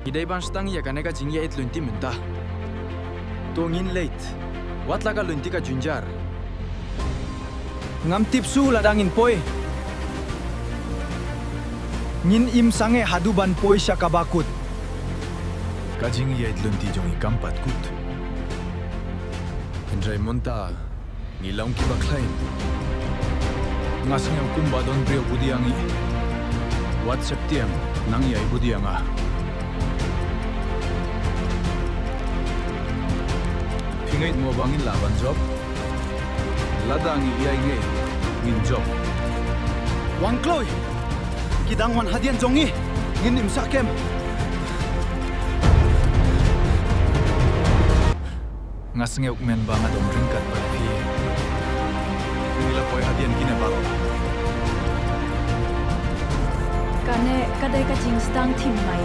Idai ban stang ya kaneka jingya it lunti minta. Tongin late. Wat laga lunti ka junjar. Ngam tipsu ladangin poi. Ngin im sange haduban poi siya kabakut. Kajingya it lunti jongi kampat kut. Indray monta. Ngilaung ki baklain. Ngasing kumba don brio budiangi. WhatsApp tiang nang yai budianga. Pingait mo bangin laban job. Ladangi yai nge ngin job. Wang Chloe. Kidang wan hadian jongi. Ngin im sakem. Ngasing ukmen banget om ringkat pagi. Nila poi hadian kina baro. Kane kadai ka jing stang tim mai.